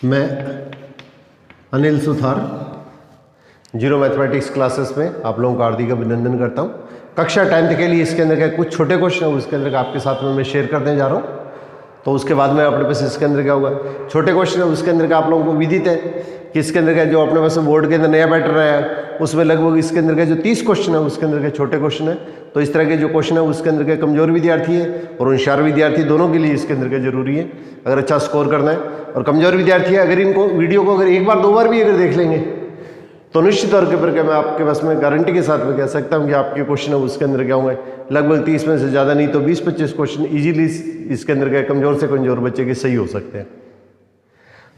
मैं Anil Suthar zero mathematics classes में आप लोगों का हार्दिक अभिनंदन करता हूँ। कक्षा 10th के लिए इसके अंदर का कुछ छोटे क्वेश्चन है उसके अंदर का आपके साथ में मैं शेयर करने जा रहा हूँ। तो उसके बाद में अपने पास इसके अंदर क्या होगा, छोटे क्वेश्चन है उसके अंदर का आप लोगों को विदित है कि इसके अंदर का जो अपने पास बोर्ड के अंदर नया पैटर्न है उसमें लगभग इसके अंदर का जो 30 क्वेश्चन है उसके अंदर के छोटे क्वेश्चन है। तो इस तरह के जो क्वेश्चन है उसके अंदर के कमजोर विद्यार्थी है और होशियार विद्यार्थी दोनों के लिए इसके अंदर का जरूरी है अगर अच्छा स्कोर करना है। और कमजोर विद्यार्थी है अगर इनको वीडियो को अगर एक बार दो बार भी अगर देख लेंगे तो निश्चित तौर के ऊपर मैं आपके पास में गारंटी के साथ में कह सकता हूं कि आपके क्वेश्चन है उसके अंदर क्या होंगे लगभग 30 में से ज़्यादा नहीं तो 20-25 क्वेश्चन इजीली इसके अंदर के कमज़ोर से कमज़ोर बच्चे के सही हो सकते हैं।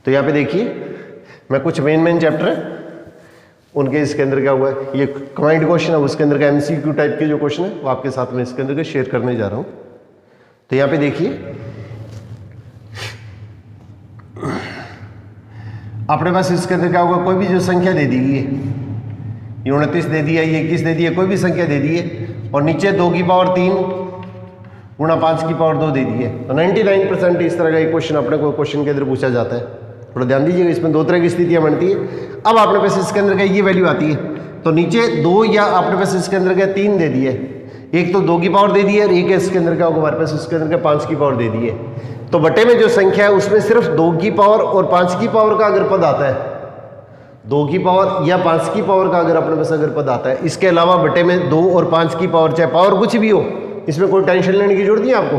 तो यहाँ पे देखिए मैं कुछ मेन चैप्टर है उनके इसके अंदर क्या हुआ है, ये कमांड क्वेश्चन है उसके अंदर का MCQ टाइप के जो क्वेश्चन है वो आपके साथ में इसके अंदर के शेयर करने जा रहा हूँ। तो यहाँ पे देखिए अपने पास इसके अंदर क्या होगा, कोई भी जो संख्या दे दी है, ये 29 दे दिया, ये 21 दे दिया, कोई भी संख्या दे दी है और नीचे 2 की पावर 3 गुणा 5 की पावर 2 दे दी है। तो 99% इस तरह का एक क्वेश्चन अपने को क्वेश्चन के अंदर पूछा जाता है। थोड़ा ध्यान दीजिएगा, इसमें दो तरह की स्थितियां बनती है। अब अपने पास इसके अंदर का ये वैल्यू आती है तो नीचे 2 या अपने पास इसके अंदर का 3 दे दिए, एक तो 2 की पावर दे दी है और एक इसके अंदर का हमारे पास इसके अंदर का 5 की पावर दे दी है। तो बटे में जो संख्या है उसमें सिर्फ 2 की पावर और 5 की पावर का अगर पद आता है, 2 की पावर या 5 की पावर का अगर अपने पास अगर पद आता है, इसके अलावा बटे में 2 और 5 की पावर, चाहे पावर कुछ भी हो, इसमें कोई टेंशन लेने की जरूरत नहीं है आपको।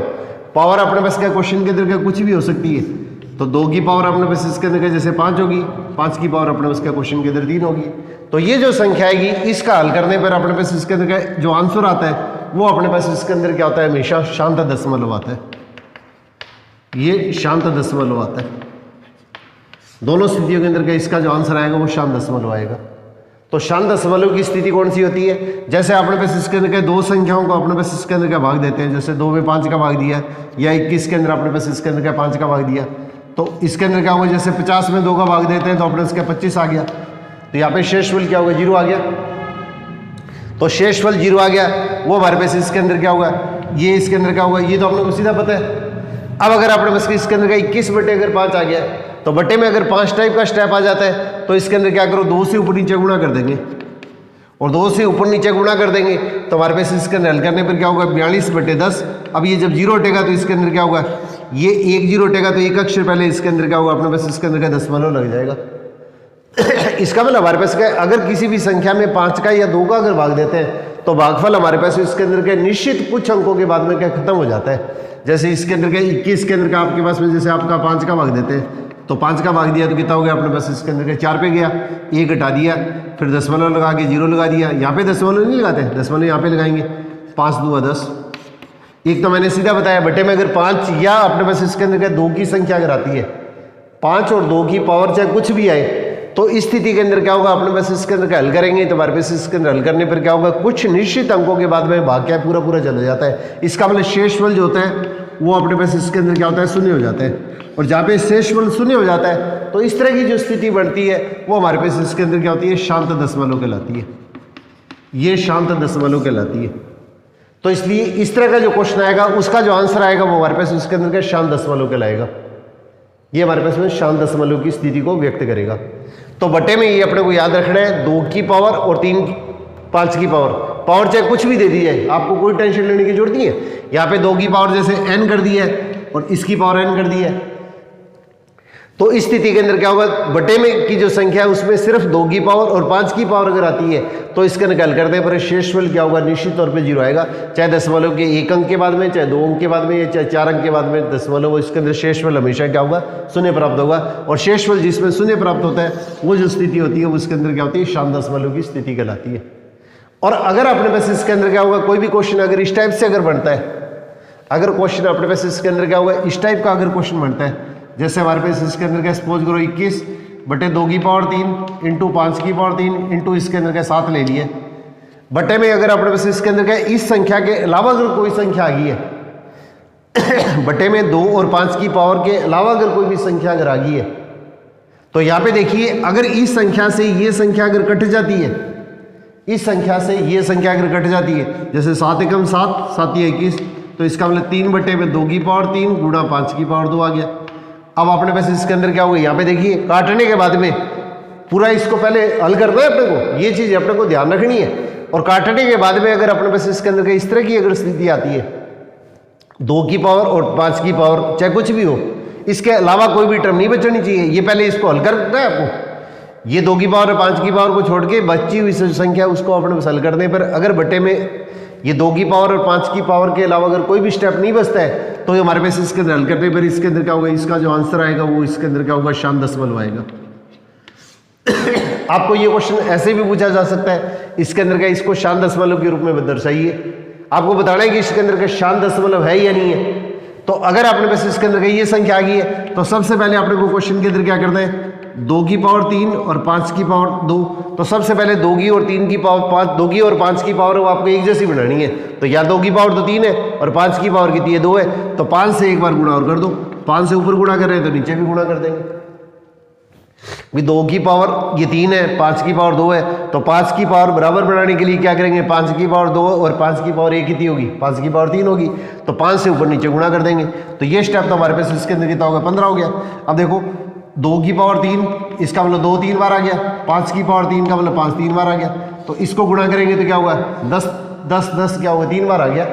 पावर अपने पास क्या क्वेश्चन के अंदर का कुछ भी हो सकती है। तो 2 की पावर अपने पास इसके अंदर जैसे 5 होगी, 5 की पावर अपने पास क्या क्वेश्चन के अंदर 3 होगी। तो ये जो संख्या आएगी इसका हल करने पर अपने पास इसके अंदर का जो आंसर आता है वो अपने पास इसके अंदर क्या होता है, हमेशा शांत दशमलव आता है। ये शांत दशमलव आता है। दोनों स्थितियों के अंदर का इसका जो आंसर आएगा वो शांत दशमलव आएगा। तो शांत दशमलव की स्थिति कौन सी होती है, जैसे अपने पास इसके अंदर के दो संख्याओं को अपने पास इसके अंदर का भाग देते हैं, जैसे 2 में 5 का भाग दिया या 21 के अंदर अपने पास इसके अंदर का 5 का भाग दिया। तो इसके अंदर क्या होगा, जैसे 50 में 2 का भाग देते हैं तो अपने इसका 25 आ गया। तो यहाँ पे शेषफल क्या होगा, 0 आ गया। तो शेषफल 0 आ गया, वो हमारे पास इसके अंदर क्या होगा, ये इसके अंदर क्या होगा, ये तो अपने को सीधा पता है। अब अगर अपने पास इसके अंदर का 21 बटे अगर 5 आ गया तो बटे में अगर 5 टाइप का स्टेप आ जाता है तो इसके अंदर क्या करो, 2 से ऊपर नीचे गुणा कर देंगे और 2 से ऊपर नीचे गुणा कर देंगे तो हमारे पास इसके अंदर हल करने पर क्या होगा, 42 बटे 10। अब ये जब 0 हटेगा तो इसके अंदर क्या होगा, ये 1 0 हटेगा तो एक अक्षर पहले इसके अंदर क्या होगा, अपने पास इसके अंदर का दशमलव लग जाएगा। इसका मतलब हमारे पास क्या, अगर किसी भी संख्या में 5 का या 2 का अगर भाग देते हैं तो भागफल हमारे पास इसके अंदर के निश्चित कुछ अंकों के बाद में क्या खत्म हो जाता है। जैसे इसके अंदर का 21 के अंदर का आपके पास में जैसे आपका 5 का भाग देते हैं तो 5 का भाग दिया तो कितना हो गया, अपने पास इसके अंदर का 4 पे गया, 1 हटा दिया, फिर दशमलव लगा के 0 लगा दिया। यहाँ पे दशमलव नहीं लगाते, दशमलव यहाँ पे लगाएंगे, 5 दूना 10। एक तो मैंने सीधा बताया बटे में अगर 5 या अपने पास इसके अंदर का 2 की संख्या अगर आती है, 5 और 2 की पावर चाहे कुछ भी आए तो इस स्थिति के अंदर क्या होगा, अपने पास इसके अंदर का हल करेंगे तो हमारे पास इसके अंदर हल करने पर क्या होगा, कुछ निश्चित अंकों के बाद में भाग क्या पूरा चला जाता है। इसका मतलब शेषफल जो होता है वो अपने पास इसके अंदर क्या होता है, शून्य हो जाता है। और जहाँ पे शेषफल शून्य हो जाता है तो इस तरह की जो स्थिति बनती है वो हमारे पास इसके अंदर क्या होती है, शांत दशमलव कहलाती है। ये शांत दशमलव कहलाती है। तो इसलिए इस तरह का जो क्वेश्चन आएगा उसका जो आंसर आएगा वो हमारे पास इसके अंदर का शांत दशमलव कहलाएगा। ये हमारे पास में शांत दशमलव की स्थिति को व्यक्त करेगा। तो बटे में ये अपने को याद रखना है, 2 की पावर और 5 की पावर चाहे कुछ भी दे दी जाए, आपको कोई टेंशन लेने की जरूरत नहीं है। यहाँ पे 2 की पावर जैसे n कर दी है और इसकी पावर n कर दी है तो इस स्थिति के अंदर क्या होगा, बटे में की जो संख्या है उसमें सिर्फ 2 की पावर और 5 की पावर अगर आती है तो इसका निकाल करने पर शेषफल क्या होगा, निश्चित तौर पे 0 आएगा। चाहे दशमलव के 1 अंक के बाद में, चाहे 2 अंक के बाद में, या चाहे 4 अंक के बाद में दशमलव, इसके अंदर शेषफल हमेशा क्या होगा, शून्य प्राप्त होगा। और शेषफल जिसमें शून्य प्राप्त होता है वो जो स्थिति होती है उसके अंदर क्या होती है, शांत दशमलव की स्थिति कहलाती है। और अगर अपने पास इसके अंदर क्या होगा, कोई भी क्वेश्चन अगर इस टाइप से अगर बनता है, अगर क्वेश्चन अपने पास इसके अंदर क्या होगा, इस टाइप का अगर क्वेश्चन बनता है, जैसे हमारे पास इसके अंदर का सपोज करो 21 बटे 2 की पावर 3 इंटू 5 की पावर 3 इंटू इसके अंदर का 7 ले लिए, बटे में अगर अपने पास इसके अंदर का इस संख्या के अलावा अगर कोई संख्या आ गई है बटे में 2 और 5 की पावर के अलावा अगर कोई भी संख्या अगर आ गई है तो यहाँ पे देखिए, अगर इस संख्या से ये संख्या अगर कट जाती है, इस संख्या से ये संख्या अगर कट जाती है, जैसे 7 एकम 7, 7 या 21, तो इसका मतलब 3 बटे में 2 की पावर 3 गुणा 5 की पावर 2 आ गया। अब अपने पास इसके अंदर क्या होगा, यहाँ पे देखिए काटने के बाद में पूरा इसको पहले हल करना है अपने को, ये चीज़ अपने को ध्यान रखनी है। और काटने के बाद में अगर अपने पास इसके अंदर इस तरह की अगर स्थिति आती है 2 की पावर और 5 की पावर चाहे कुछ भी हो, इसके अलावा कोई भी टर्म नहीं बचनी चाहिए, ये पहले इसको हल करना है आपको। ये 2 की पावर और 5 की पावर को छोड़ के बची हुई संख्या उसको अपने पास हल करने पर अगर बटे में ये 2 की पावर और 5 की पावर के अलावा अगर कोई भी स्टेप नहीं बचता है तो हमारे पास इसके अंदर हल करने पर इसके अंदर क्या होगा, इसका जो आंसर आएगा वो इसके अंदर क्या होगा, शांत दशमलव आएगा। आपको ये क्वेश्चन ऐसे भी पूछा जा सकता है, इसके अंदर का इसको शांत दशमलव के रूप में दर्शाइए। आपको बताना है कि इसके अंदर का शांत दशमलव है या नहीं है। तो अगर आपने पास इसके अंदर का ये संख्या आ गई है तो सबसे पहले आपने को क्वेश्चन के अंदर क्या करना है, 2 की पावर 3 और 5 की पावर 2। तो सबसे पहले 2 की और 3 की पावर 5, 2 की और 5 की पावर वो आपको एक जैसी बनानी है। तो या 2 की पावर तो 3 है और 5 की पावर कितनी है, 2 है। तो 5 से एक बार गुणा और कर दो, 5 से ऊपर गुणा कर रहे हैं तो नीचे भी गुणा कर देंगे। 2 की पावर ये 3 है, 5 की पावर 2 है, तो 5 की पावर बराबर बनाने के लिए क्या करेंगे, 5 की पावर 2 और 5 की पावर 1 कितनी होगी, 5 की पावर 3 होगी। तो 5 से ऊपर नीचे गुणा कर देंगे। तो ये स्टेप तो हमारे पास इसके अंदर कितना होगा, 15 हो गया। अब देखो 2 की पावर 3, इसका मतलब 2 3 बार आ गया, 5 की पावर 3 का मतलब 5 3 बार आ गया। तो इसको गुणा करेंगे तो क्या होगा, 10 10 10 क्या होगा, 3 बार आ गया।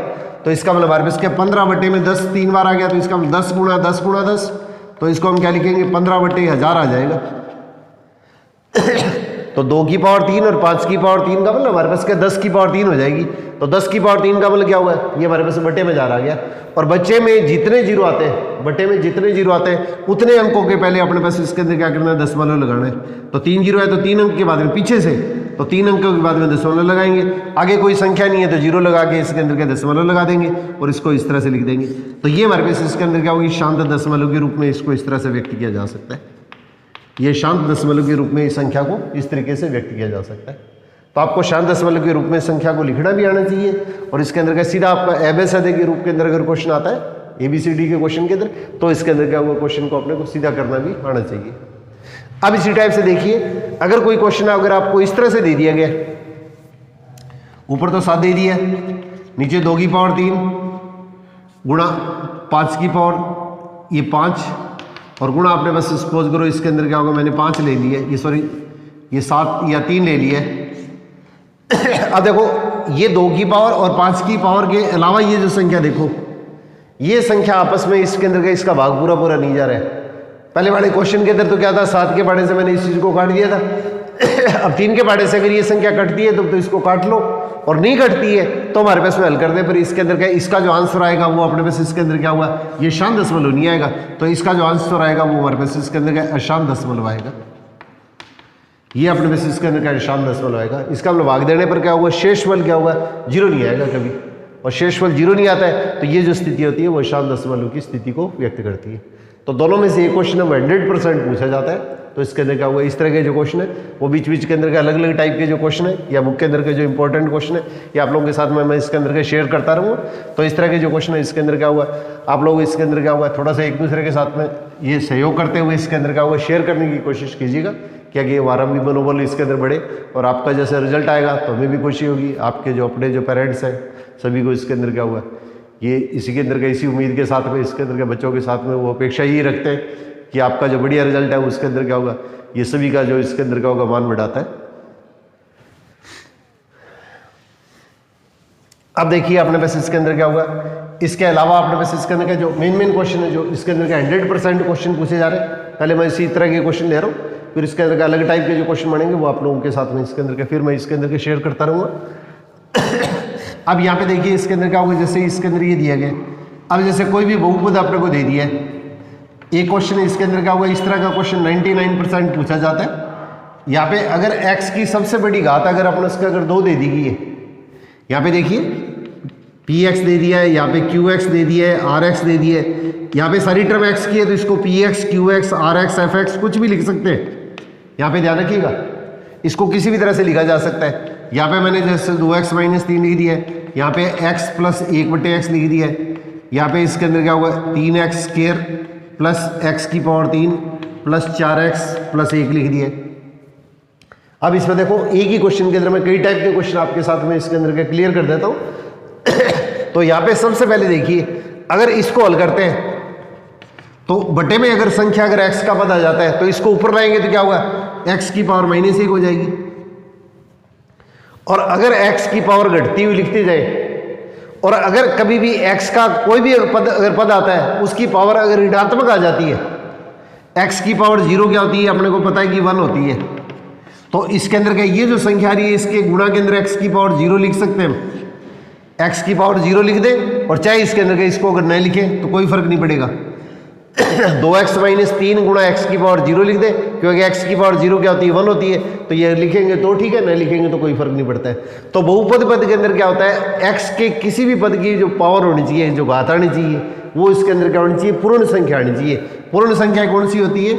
तो इसका मतलब हमारे पास क्या 15 बटे में 10 3 बार आ गया। तो इसका मतलब 10 गुणा 10 गुणा 10, तो इसको हम क्या लिखेंगे, 15 बटे 1000 आ जाएगा। तो 2 की पावर 3 और 5 की पावर 3 का मतलब हमारे पास क्या 10 की पावर 3 हो जाएगी। तो 10 की पावर 3 का मतलब क्या हुआ, ये हमारे पास बटे में 1000 आ गया। और बच्चे में जितने जीरो आते हैं, बटे में जितने जीरो आते हैं उतने अंकों के पहले अपने पास इसके अंदर क्या करना है, दशमलव लगाना है। तो 3 जीरो है तो 3 अंक के बाद में पीछे से, तो 3 अंकों के बाद में दशमलव लगाएंगे। आगे कोई संख्या नहीं है तो जीरो लगा के इसके अंदर क्या दशमलव लगा देंगे और इसको इस तरह से लिख देंगे। तो ये हमारे पास इसके अंदर क्या होगी, शांत दशमलव के रूप में इसको इस तरह से व्यक्त किया जा सकता है। ये शांत दशमलव के रूप में इस संख्या को इस तरीके से व्यक्त किया जा सकता है। तो आपको शांत दशमलव के रूप में संख्या को लिखना भी आना चाहिए। और इसके अंदर का सीधा आपका एबीसीडी के रूप के अंदर अगर क्वेश्चन आता है, एबीसीडी के क्वेश्चन के अंदर, तो इसके अंदर क्या हुआ, क्वेश्चन को अपने को सीधा करना भी आना चाहिए। अब इसी टाइप से देखिए, अगर कोई क्वेश्चन अगर आपको इस तरह से दे दिया गया, ऊपर तो 7 दे दिया, नीचे 2 की पावर 3 गुणा 5 की पावर ये 5 और गुणा आपने बस सपोज करो इसके अंदर क्या होगा, मैंने 5 ले लिया, ये सॉरी ये 7 या 3 ले लिया। अब देखो ये 2 की पावर और 5 की पावर के अलावा ये जो संख्या देखो, ये संख्या आपस में इसके अंदर का इसका भाग पूरा पूरा नहीं जा रहा है। पहले वाले क्वेश्चन के अंदर तो क्या था, 7 के पाड़े से मैंने इस चीज को काट दिया था। अब 3 के पाड़े से अगर ये संख्या कटती है तो इसको काट लो, और नहीं कटती है तो हमारे पास में हल करने पर इसके अंदर क्या, इसका जो आंसर आएगा वो अपने पास इसके अंदर क्या हुआ, ये शांत दशमलव नहीं आएगा। तो इसका जो आंसर आएगा वो हमारे पास इसके अंदर क्या, अशांत दशमलव आएगा। ये अपने पास इसके अंदर क्या, अशांत दशमलव आएगा। इसका मतलब भाग देने पर क्या होगा, शेषफल क्या होगा, 0 नहीं आएगा कभी। और शेषफल 0 नहीं आता है तो ये जो स्थिति होती है वो अशांत दशमलव की स्थिति को व्यक्त करती है। तो दोनों में से एक क्वेश्चन 100% पूछा जाता है। तो इसके अंदर क्या हुआ, इस तरह के जो क्वेश्चन है वो बीच बीच के अंदर के अलग अलग टाइप के जो क्वेश्चन है या बुक के अंदर के जो इंपॉर्टेंट क्वेश्चन है ये आप लोगों के साथ में मैं इसके अंदर के शेयर करता रहूँगा। तो इस तरह के जो क्वेश्चन है इसके अंदर क्या हुआ, आप लोग इसके अंदर क्या हुआ, थोड़ा सा एक दूसरे के साथ में ये सहयोग करते हुए इसके अंदर क्या हुआ, शेयर करने की कोशिश कीजिएगा, क्या कि हमारा भी मनोबल इसके अंदर बढ़े और आपका जैसे रिजल्ट आएगा तो हमें भी खुशी होगी। आपके जो अपने जो पेरेंट्स हैं सभी को इसके अंदर क्या हुआ, ये इसी के अंदर का इसी उम्मीद के साथ में इसके अंदर के बच्चों के साथ में वो अपेक्षा यही रखते हैं कि आपका जो बढ़िया रिजल्ट है उसके अंदर क्या होगा, ये सभी का जो इसके अंदर का होगा मान बढ़ाता है। अब देखिए अपने पास इसके अंदर क्या होगा, इसके अलावा अपने पास इसके अंदर का जो मेन क्वेश्चन है जो इसके अंदर का 100% क्वेश्चन पूछे जा रहे हैं। पहले मैं इसी तरह के क्वेश्चन ले रहा हूँ, फिर इसके अंदर का अलग टाइप के जो क्वेश्चन बनेंगे वो आप लोगों के साथ में इसके अंदर के फिर मैं इसके अंदर के शेयर करता रहूँगा। अब यहाँ पे देखिए इसके अंदर क्या होगा, जैसे इसके अंदर ये दिया गया, अब जैसे कोई भी बहुपद अपने को दे दिया है, एक क्वेश्चन इसके अंदर क्या होगा, इस तरह का क्वेश्चन 99% पूछा जाता है। यहाँ पे अगर x की सबसे बड़ी घात अगर अपने उसका अगर 2 दे दी गई है, यहाँ पे देखिए px दे दिया है, यहाँ पे qx दे दिया है, rx दे दिया है, यहाँ पे सारी टर्म x की है तो इसको px qx rx fx कुछ भी लिख सकते हैं। यहाँ पे ध्यान रखिएगा, इसको किसी भी तरह से लिखा जा सकता है। यहाँ पे मैंने जैसे 2x - 3 लिख दिया है, यहाँ पे x + 1/x लिख दिया है, यहाँ पे इसके अंदर क्या होगा 3x² + x की पावर 3 + 4x + 1 लिख दिया। अब इसमें देखो एक ही क्वेश्चन के अंदर मैं कई टाइप के क्वेश्चन आपके साथ में इसके अंदर के क्लियर कर देता हूँ। तो यहाँ पे सबसे पहले देखिए, अगर इसको हल करते हैं तो बटे में अगर संख्या अगर x का पद आ जाता है तो इसको ऊपर लाएंगे तो क्या होगा, x की पावर -1 हो जाएगी। और अगर x की पावर घटती हुई लिखती जाए और अगर कभी भी x का कोई भी अगर पद आता है उसकी पावर अगर ऋणात्मक आ जाती है, x की पावर 0 क्या होती है अपने को पता है कि 1 होती है, तो इसके अंदर क्या ये जो संख्या आ रही है इसके गुणा के अंदर x की पावर 0 लिख सकते हैं हम। x की पावर 0 लिख दें और चाहे इसके अंदर इसको अगर नहीं लिखें तो कोई फर्क नहीं पड़ेगा। 2x - 3 गुणा x की पावर 0 लिख दें, क्योंकि x की पावर 0 क्या होती है 1 होती है, तो ये लिखेंगे तो ठीक है, नहीं लिखेंगे तो कोई फर्क नहीं पड़ता है। तो बहुपद पद के अंदर क्या होता है, x के किसी भी पद की जो पावर होनी चाहिए, जो घात आनी चाहिए, वो इसके अंदर क्या होनी चाहिए, पूर्ण संख्या आनी चाहिए। पूर्ण संख्या कौन सी होती है,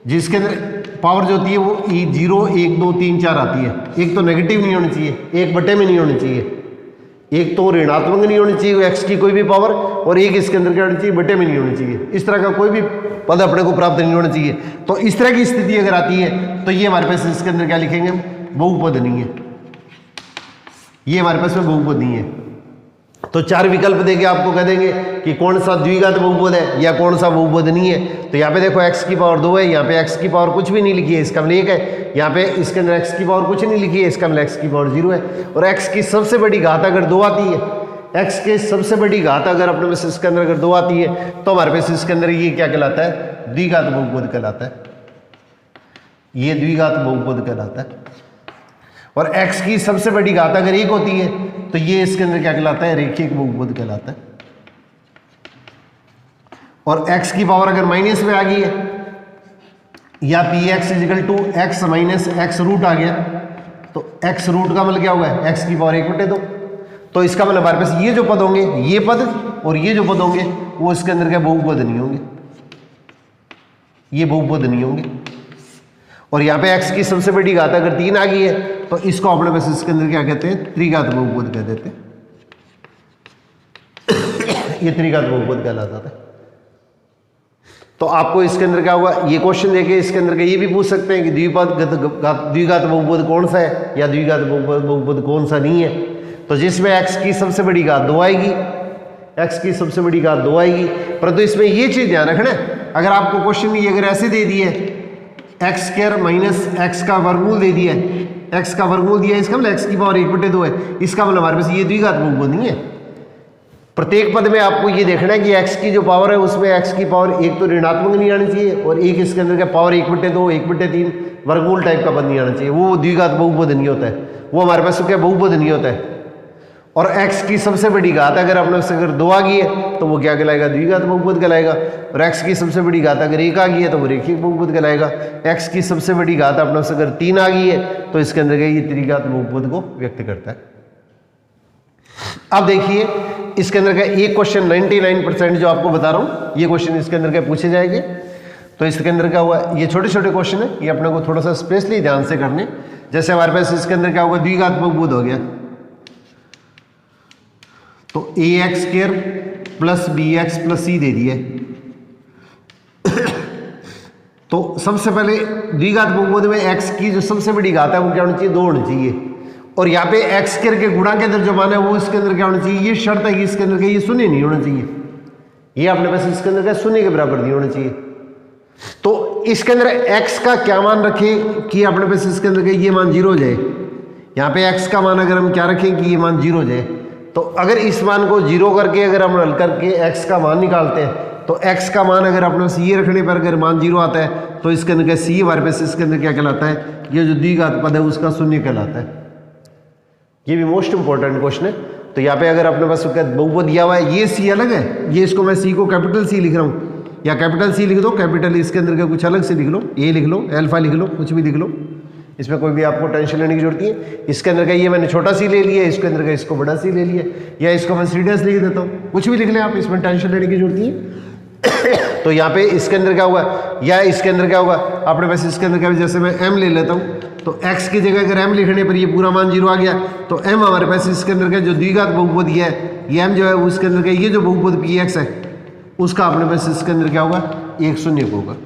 जिसके अंदर पावर जो होती है वो 0 1 2 3 4 आती है। एक तो नेगेटिव नहीं होनी चाहिए, 1 बटे में नहीं होनी चाहिए, एक तो ऋणात्मक नहीं होनी चाहिए x की कोई भी पावर, और एक इसके अंदर क्या होनी चाहिए, बटे में नहीं होनी चाहिए। इस तरह का कोई भी पद अपने को प्राप्त नहीं होना चाहिए। तो इस तरह की स्थिति अगर आती है तो ये हमारे पास इसके अंदर क्या लिखेंगे, बहुपद नहीं है, ये हमारे पास में बहुपद नहीं है। तो 4 विकल्प देके आपको कह देंगे कि कौन सा द्विघात बहुपद है या कौन सा बहुपद नहीं है। तो यहाँ पे देखो x की पावर 2 है, यहाँ पे x की पावर कुछ भी नहीं लिखी है, इसका मतलब 1 है। यहाँ पे इसके अंदर x की पावर कुछ नहीं लिखी है, इसका मतलब x की पावर 0 है। और x की सबसे बड़ी घात अगर 2 आती है, x के सबसे बड़ी घात अगर अपने पास इसके अंदर अगर 2 आती है तो हमारे पास इसके अंदर ये क्या कहलाता है, द्विघात बहुपद कहलाता है, ये द्विघात बहुपद कहलाता है। और x की सबसे बड़ी घात अगर 1 होती है तो ये इसके अंदर क्या कहलाता है, रेखिक बहुपद कहलाता है। और x की पावर अगर माइनस में आ गई है या px = x - x रूट आ गया, तो x रूट का मतलब क्या होगा, x की पावर 1/2। तो इसका मतलब हमारे पास ये जो पद होंगे, ये पद और ये जो पद होंगे वो इसके अंदर क्या बहुपद नहीं होंगे, ये बहुपद नहीं होंगे। और यहाँ पे x की सबसे बड़ी घात अगर 3 आ गई है तो इसको अपने पास इसके अंदर क्या कहते हैं, त्रिघात बहुपद कह देते हैं। ये त्रिघात बहुपद कहलाता था। तो आपको इसके अंदर क्या होगा, ये क्वेश्चन देके इसके अंदर ये भी पूछ सकते हैं कि द्विघात बहुपद कौन सा है या द्विघात बहुपद कौन सा नहीं है। तो जिसमें x की सबसे बड़ी घात 2 आएगी, x की सबसे बड़ी घात 2 आएगी, परंतु इसमें ये चीज ध्यान रखना, अगर आपको क्वेश्चन ये अगर ऐसे दे दिए x² - x का वर्गमूल दे दिया है, x का वर्गमूल दिया है, इसका मतलब x की पावर 1/2 है, इसका मतलब हमारे पास ये द्विघात बहुपद नहीं है। प्रत्येक पद में आपको ये देखना है कि x की जो पावर है उसमें x की पावर एक तो ऋणात्मक नहीं आनी चाहिए और एक इसके अंदर क्या पावर 1/2 1/3 वर्गमूल टाइप का पद नहीं आना चाहिए, वो द्विघात बहुपद नहीं होता है, वो हमारे पास क्या बहुपद नहीं होता है। और x की सबसे बड़ी घात अगर अपने से अगर 2 आ गई है तो वो क्या कहलाएगा, द्विघात बहुपद कहलाएगा। और x की सबसे बड़ी घात अगर 1 आ गई है तो वो रेखिक बहुपद कहलाएगा। x की सबसे बड़ी घात अपने से अगर 3 आ गई है तो इसके अंदर ये त्रिघात बहुपद को व्यक्त करता है। अब देखिए इसके अंदर का एक क्वेश्चन 99% जो आपको बता रहा हूं, ये क्वेश्चन इसके अंदर के पूछे जाएंगे। तो इसके अंदर क्या हुआ, ये छोटे छोटे क्वेश्चन है, ये अपने को थोड़ा सा स्पेशली ध्यान से करने। जैसे हमारे पास इसके अंदर क्या होगा, द्विघात बहुपद हो गया, तो ax² + bx + c दे दिया। तो सबसे पहले द्विघात बहुपद में x की जो सबसे बड़ी घात है वो क्या होनी चाहिए, 2 होनी चाहिए। और यहाँ पे x² के गुणा के अंदर जो मान है वो इसके अंदर क्या होना चाहिए, ये शर्त है कि इसके अंदर ये शून्य नहीं होना चाहिए, ये अपने पास इसके अंदर क्या शून्य के बराबर नहीं होना चाहिए। तो इसके अंदर x का क्या मान रखें कि अपने पास इसके अंदर ये मान 0 हो जाए। यहाँ पे x का मान अगर हम क्या रखें कि ये मान 0 हो जाए, तो अगर इस मान को 0 करके अगर हम हल करके x का मान निकालते हैं तो x का मान अगर अपने पास ये रखने पर अगर मान 0 आता है तो इसके अंदर c हमारे पास इसके अंदर क्या कहलाता है, ये जो द्विघात पद है उसका शून्य कहलाता है। ये भी मोस्ट इंपॉर्टेंट क्वेश्चन है। तो यहाँ पे अगर अपने पास बहुपद दिया हुआ है, ये c अलग है, ये इसको मैं c को कैपिटल C लिख रहा हूँ, या कैपिटल C लिख दो, कैपिटल इसके अंदर का कुछ अलग से लिख लो, a लिख लो, अल्फा लिख लो, कुछ भी लिख लो, इसमें कोई भी आपको टेंशन लेने की जरूरत नहीं है। इसके अंदर का ये मैंने छोटा सी ले लिया, इसके अंदर का इसको बड़ा सी ले लिया, या इसको मैं सीडीएस लिख देता हूँ, कुछ भी लिख लें आप, इसमें टेंशन लेने की जरूरत नहीं है। तो यहाँ पे इसके अंदर क्या होगा, या इसके अंदर क्या होगा, अपने पास इसके अंदर क्या, जैसे मैं m ले लेता हूँ, तो x की जगह अगर m लिखने पर ये पूरा मान 0 आ गया, तो m हमारे पास इसके अंदर का जो द्विघात बहुपद है, ये m जो है उसके अंदर का ये जो बहुपद px है उसका अपने पास इसके अंदर क्या होगा, 1 शून्य होगा,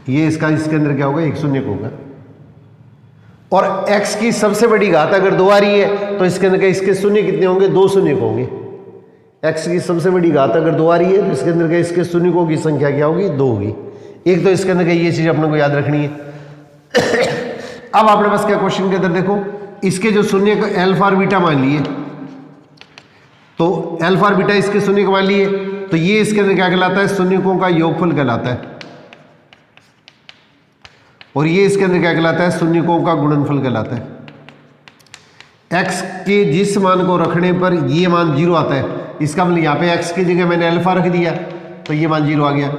ये इसका इसके अंदर क्या होगा, 1 शून्य होगा। और x की सबसे बड़ी घात अगर 2 आ रही है तो इसके अंदर इसके शून्य कितने होंगे, 2 शून्य होंगे। x की सबसे बड़ी घात अगर 2 आ रही है तो इसके अंदर क्या इसके शून्यकों की संख्या क्या होगी 2 होगी। एक तो इसके अंदर क्या ये चीज़ अपने को याद रखनी है। अब आपने पास क्या क्वेश्चन के अंदर देखो, इसके जो शून्य का अल्फा और बीटा मान लिए, तो अल्फा और बीटा इसके शून्य मान लिए, तो ये इसके अंदर क्या कहलाता है शून्यकों का योगफल कहलाता है, और ये इसके अंदर क्या कहलाता है शून्यकों का गुणनफल कहलाता है। x के जिस मान को रखने पर ये मान 0 आता है, इसका मतलब यहाँ पे x की जगह मैंने अल्फा रख दिया तो ये मान 0 आ गया।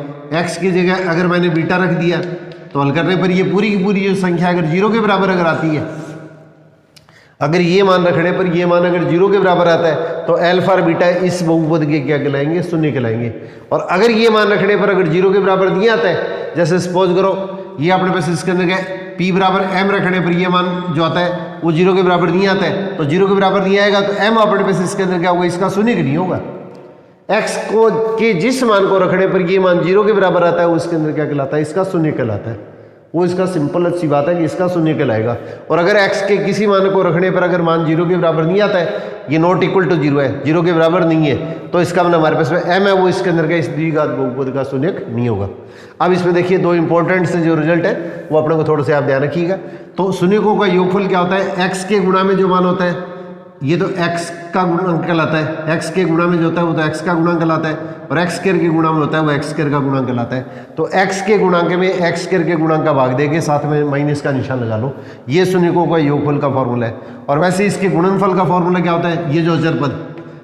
x की जगह अगर मैंने बीटा रख दिया तो हल करने पर ये पूरी की पूरी जो संख्या अगर 0 के बराबर अगर आती है, अगर ये मान रखने पर ये मान अगर 0 के बराबर आता है तो अल्फा और बीटा इस बहुपद के क्या कहलाएंगे शून्य कहलाएंगे। और अगर ये मान रखने पर अगर 0 के बराबर नहीं आता है, जैसे सपोज करो ये अपने पास इसके अंदर क्या p बराबर m रखने पर ये मान जो आता है वो 0 के बराबर नहीं आता है, तो 0 के बराबर नहीं आएगा तो m अपने पास इसके अंदर क्या होगा इसका शून्य नहीं होगा। x को के जिस मान को रखने पर ये मान 0 के बराबर आता है वो इसके अंदर क्या कहलाता है इसका शून्य कहलाता है। वो इसका सिंपल अच्छी बात है कि इसका शून्य कहलाएगा। और अगर x के किसी मान को रखने पर अगर मान 0 के बराबर नहीं आता है, ये नॉट इक्वल टू 0 है, 0 के बराबर नहीं है, तो इसका मतलब हमारे पास में m है वो इसके अंदर का इस द्विघात बहुपद का शून्य नहीं होगा। अब इसमें देखिए दो इंपॉर्टेंट से जो रिजल्ट है वो अपने को थोड़ा सा आप ध्यान रखिएगा। तो शून्यकों का योगफल क्या होता है, x के गुणा में जो मान होता है ये तो x का गुणांक कहलाता है, x के गुणा में जो होता है वो तो x का गुणांक कहलाता है, और x स्क्वायर के गुणा में होता है वो x स्क्वायर का गुणांक कहलाता है। तो x के गुणांक में x स्क्वायर के गुणांक का भाग देके साथ में माइनस का निशान लगा लो, ये शून्यकों का योगफल का फॉर्मूला है। और वैसे इसके गुणनफल का फॉर्मूला क्या होता है, ये जो अचर पद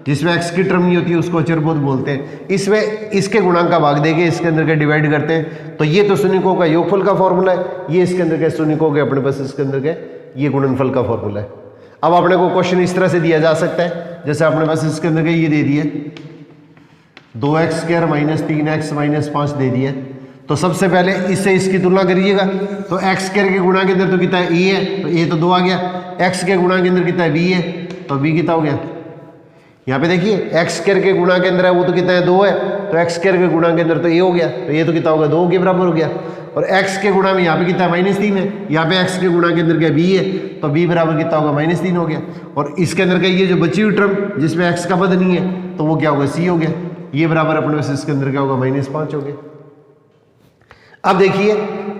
जिसमें x की टर्म नहीं होती है उसको अचर पद बोलते हैं, इसमें इसके गुणांक का भाग देके इसके अंदर के डिवाइड करते हैं। तो ये तो शून्यकों का योगफल का फॉर्मूला है, ये इसके अंदर के शून्यकों के अपने पास इसके अंदर के ये गुणनफल का फॉर्मूला है। अब अपने को क्वेश्चन इस तरह से दिया जा सकता है, जैसे अपने पास इसके अंदर के ये दे दिए 2x square minus 3x minus 5 दे दिया, तो सबसे पहले इससे इसकी तुलना करिएगा। तो x स्क्वायर के गुणा के अंदर तो कितना है a है, तो a तो 2 आ गया, x के गुणा के अंदर कितना है b है, तो b कितना हो गया। यहाँ पे देखिए x स्क्वायर के गुणा के अंदर है वो तो कितना है 2 है, तो x स्क्वायर के गुणा के अंदर तो a हो गया, तो ये तो कितना होगा 2 के बराबर हो गया। और x के गुणा में यहाँ पे कितना है -3 है, यहाँ पे x के गुणा के अंदर क्या b है, तो b बराबर कितना होगा -3 हो गया। और इसके अंदर का ये जो बची हुई टर्म जिसमें x का पद नहीं है तो वो क्या होगा c हो गया, ये बराबर अपने पास इसके अंदर क्या होगा -5 हो गया। अब देखिए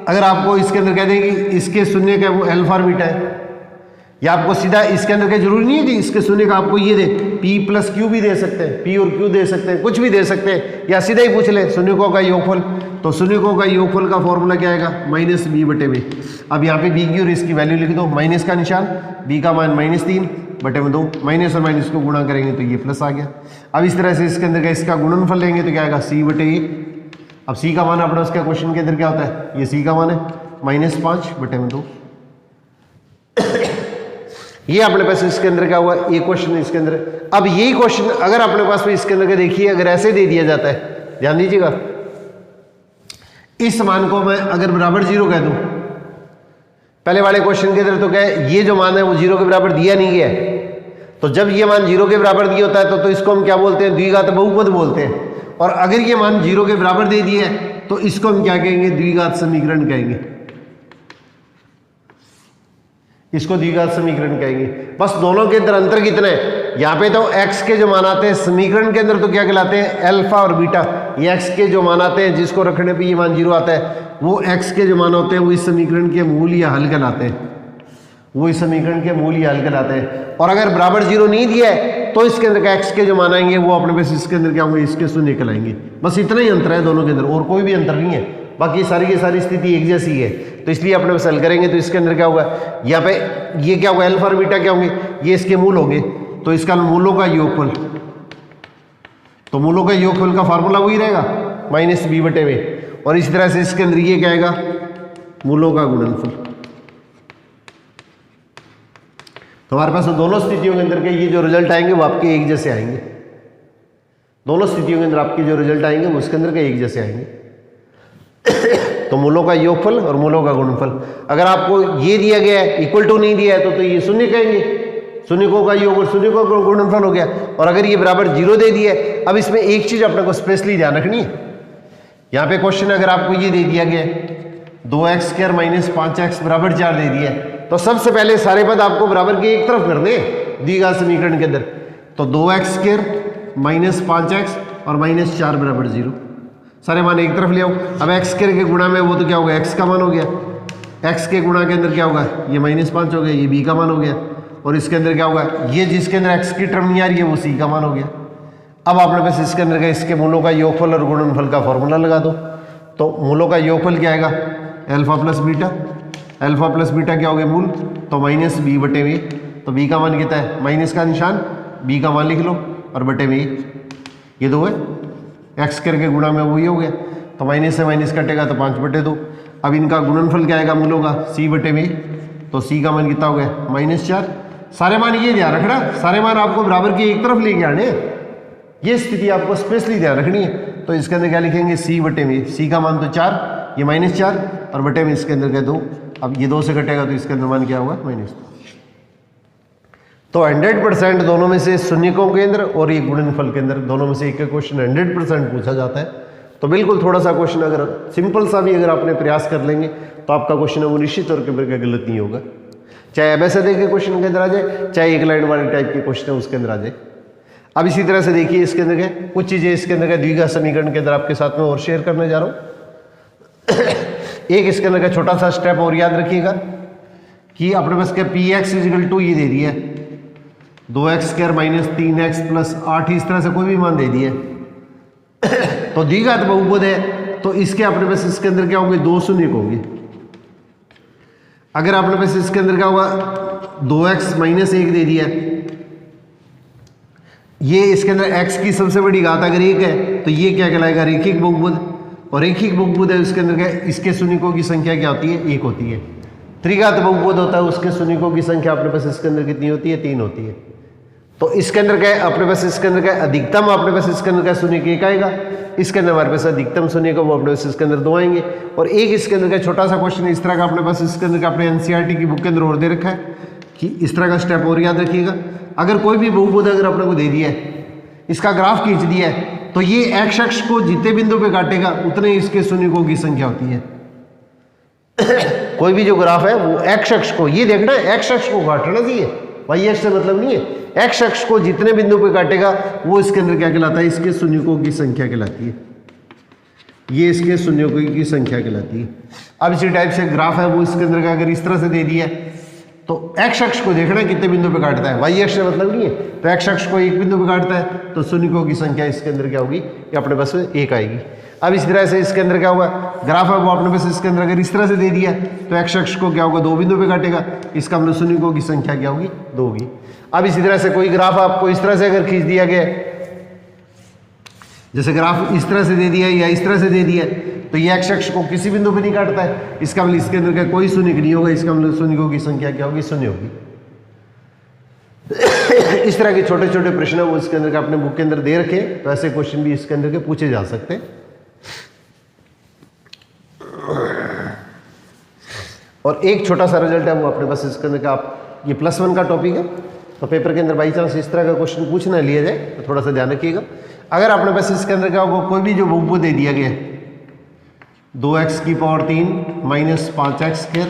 अगर आपको इसके अंदर कह दें कि इसके शून्य का वो अल्फा और बीटा है, या आपको सीधा इसके अंदर क्या जरूरी नहीं है कि इसके शून्य का आपको ये दे, p प्लस q भी दे सकते हैं, p और q दे सकते हैं, कुछ भी दे सकते हैं, या सीधा ही पूछ ले शून्यकों का योगफल। तो शून्यकों का योगफल का फॉर्मूला क्या आएगा -b/b। अब यहाँ पे b की और इसकी वैल्यू लिख दो, माइनस का निशान, b का मान -3/2, माइनस और माइनस को गुणा करेंगे तो ये प्लस आ गया। अब इस तरह से इसके अंदर का इसका गुणनफल लेंगे तो क्या आएगा c/a। अब c का मान अपना उसका क्वेश्चन के अंदर क्या होता है, ये c का मान है -5/2। ये अपने पास इसके अंदर क्या हुआ, एक क्वेश्चन इसके अंदर। अब यही क्वेश्चन अगर अपने पास में इसके अंदर का देखिए अगर ऐसे दे दिया जाता है, ध्यान दीजिएगा, इस मान को मैं अगर बराबर 0 कह दूं, पहले वाले क्वेश्चन के अंदर तो क्या है ये जो मान है वो 0 के बराबर दिया नहीं गया है, तो जब ये मान 0 के बराबर दिया होता है तो इसको हम क्या बोलते हैं, द्विघात बहुपद बोलते हैं। और अगर ये मान 0 के बराबर दे दिए है तो इसको हम क्या कहेंगे, द्विघात समीकरण कहेंगे, इसको द्विघात समीकरण कहेंगे। बस दोनों के अंदर अंतर कितना है, यहाँ पे तो x के जो मान आते हैं समीकरण के अंदर तो क्या कहलाते हैं अल्फा और बीटा, ये x के जो मान आते हैं जिसको रखने पे ये मान 0 आता है वो x के जो मान होते हैं वो इस समीकरण के मूल या हल कहलाते हैं, वो इस समीकरण के मूल या हल कहलाते हैं। और अगर बराबर 0 नहीं दिया है तो इसके अंदर का x के जो मान आएंगे वो अपने पास इसके अंदर क्या होंगे, इसके शून्य कहलाएंगे। बस इतना ही अंतर है दोनों के अंदर, और कोई भी अंतर नहीं है, बाकी सारी की सारी स्थिति एक जैसी है। तो इसलिए अपने पास हल करेंगे तो इसके अंदर क्या होगा, यहाँ पे ये क्या होगा अल्फा और बीटा क्या होंगे, ये इसके मूल होंगे, तो इसका मूलों का योगफल, तो मूलों का योगफल का फार्मूला वही रहेगा -b/b। और इसी तरह से इसके अंदर ये क्या आएगा, मूलों का गुणनफल। तो हमारे पास दोनों स्थितियों के अंदर के ये जो रिजल्ट आएंगे वो आपके एक जैसे आएंगे, दोनों स्थितियों के अंदर आपके जो रिजल्ट आएंगे वो उसके अंदर के एक जैसे आएंगे। तो मूलों का योगफल और मूलों का गुणनफल। अगर आपको ये दिया गया है इक्वल टू नहीं दिया है तो ये शून्य कहेंगे, शून्यकों का योग और शून्यकों का गुणनफल हो गया। और अगर ये बराबर 0 दे दिया है, अब इसमें एक चीज अपने को स्पेशली ध्यान रखनी है, यहाँ पे क्वेश्चन अगर आपको ये दे दिया गया 2x स्क्वायर माइनस 5x बराबर 4 दे दिया है, तो सबसे पहले सारे पद आपको बराबर के एक तरफ कर दे द्विघात समीकरण के अंदर। तो 2x स्क्वायर -5x और -4 बराबर 0। सारे मान एक तरफ ले आओ। अब x के गुणा में वो तो क्या होगा, x का मान हो गया। x के गुणा के अंदर क्या होगा, ये -5 हो गया, ये b का मान हो गया। और इसके अंदर क्या होगा, ये जिसके अंदर x की टर्म नहीं आ रही है वो c का मान हो गया। अब आपने बस इसके अंदर इसके मूलों का योगफल और गुणनफल का फॉर्मूला लगा दो। तो मूलों का योगफल क्या आएगा, alpha plus beta. Alpha plus beta क्या हो गया मूल, तो -b बटे में। तो b का मान कितना है, माइनस का निशान, b का मान लिख लो और बटे में ये 2 है। x करके गुणा में वही हो गया, तो माइनस से माइनस कटेगा तो 5 बटे 2। अब इनका गुणनफल क्या आएगा मूलों का, c बटे में। तो c का मान कितना हो गया, -4। सारे मान ये ध्यान रखना, सारे मान आपको बराबर की एक तरफ लेके आने, ये स्थिति आपको स्पेशली ध्यान रखनी है। तो इसके अंदर क्या लिखेंगे, c बटे में। c का मान तो 4, ये -4 और बटे में इसके अंदर क्या 2। अब ये 2 से कटेगा तो इसके अंदर मान क्या होगा, -2। तो 100% दोनों में से शून्यकों के अंदर और ये गुणनफल के अंदर दोनों में से एक क्वेश्चन 100% पूछा जाता है। तो बिल्कुल थोड़ा सा क्वेश्चन अगर सिंपल सा भी अगर आपने प्रयास कर लेंगे तो आपका क्वेश्चन है वो निश्चित तौर पर गलत नहीं होगा। चाहे एबेसिडी के क्वेश्चन के अंदर आ जाए, चाहे एक लाइन वाले टाइप के क्वेश्चन है उसके अंदर आ जाए। अब इसी तरह से देखिए इसके अंदर क्या कुछ चीज़ें इसके अंदर क्या द्विघात समीकरण के अंदर आपके साथ में और शेयर करने जा रहा हूँ। एक इसके अंदर का छोटा सा स्टेप और याद रखिएगा कि अपने पास क्या px = ये दे दिया 2x² - 3x + 8, इस तरह से कोई भी मान दे दिया तो द्विघात बहुपद है तो इसके अपने पास इसके अंदर क्या होंगे, 2 शून्यक होंगे। अगर अपने पास इसके अंदर क्या होगा, 2x - 1 दे दिया, ये इसके अंदर x की सबसे बड़ी घात अगर 1 है तो ये क्या कहलाएगा, रेखिक बहुपद। और रेखिक बहुपद है उसके अंदर क्या, इसके शून्यकों की संख्या क्या होती है, 1 होती है। त्रिघात बहुपद होता है उसके शून्यकों की संख्या अपने पास इसके अंदर कितनी होती है, 3 होती है। तो इसके अंदर क्या है, अपने पास इसके अंदर क्या अधिकतम अपने पास इसके अंदर क्या शून्यक 1 आएगा, इसके अंदर हमारे पास अधिकतम शून्यक वो अपने पास इसके अंदर 2 आएंगे। और एक इसके अंदर का छोटा सा क्वेश्चन इस तरह का अपने पास इसके अंदर का अपने एनसीईआरटी की बुक के अंदर और दे रखा है कि इस तरह का स्टेप और याद रखिएगा। अगर कोई भी बहुपद अगर अपने को दे दिया है, इसका ग्राफ खींच दिया है, तो ये x अक्ष को जितने बिंदु पे काटेगा उतने इसके शून्यकों की संख्या होती है। कोई भी जो ग्राफ है वो x अक्ष को, ये देखना है x अक्ष को काटना चाहिए, y अक्ष से मतलब नहीं है। x अक्ष को जितने बिंदु पे काटेगा वो इसके अंदर क्या कहलाता है, इसके शून्यकों की संख्या कहलाती है। ये इसके शून्यकों की संख्या कहलाती है। अब इसी टाइप से ग्राफ है वो इसके अंदर का अगर इस तरह से दे दिया है तो x अक्ष को देखना है कितने बिंदु पे काटता है, y अक्ष से मतलब नहीं है। तो x अक्ष को 1 बिंदु पे काटता है तो शून्यकों की संख्या इसके अंदर क्या होगी, ये अपने पास 1 आएगी। अब इस तरह से इसके अंदर क्या होगा, ग्राफ है वो अपने पास इसके अंदर अगर इस तरह से दे दिया तो x अक्ष को क्या होगा, 2 बिंदु पे काटेगा, इसका मतलब शून्यकों की संख्या क्या होगी, 2 होगी। अब इसी तरह से कोई ग्राफ आपको इस तरह से अगर खींच दिया गया, जैसे ग्राफ इस तरह से दे दिया या इस तरह से दे दिया, तो ये x अक्ष को किसी बिंदु पे नहीं काटता है, इसका मतलब इसके अंदर का कोई शून्यक नहीं होगा, इसका मतलब शून्यकों की संख्या क्या होगी, 0 होगी। इस तरह के छोटे छोटे प्रश्न वो इसके अंदर का अपने बुक के अंदर दे रखे, तो ऐसे क्वेश्चन भी इसके अंदर के पूछे जा सकते हैं। और एक छोटा सा रिजल्ट है वो अपने पास इसके अंदर का, आप ये +1 का टॉपिक है, तो पेपर के अंदर बाई चांस इस तरह का क्वेश्चन पूछ ना लिया जाए तो थोड़ा सा ध्यान रखिएगा। अगर आपने पास इसके अंदर क्या होगा, कोई भी जो बहुपद दे दिया गया 2x³ - 5x²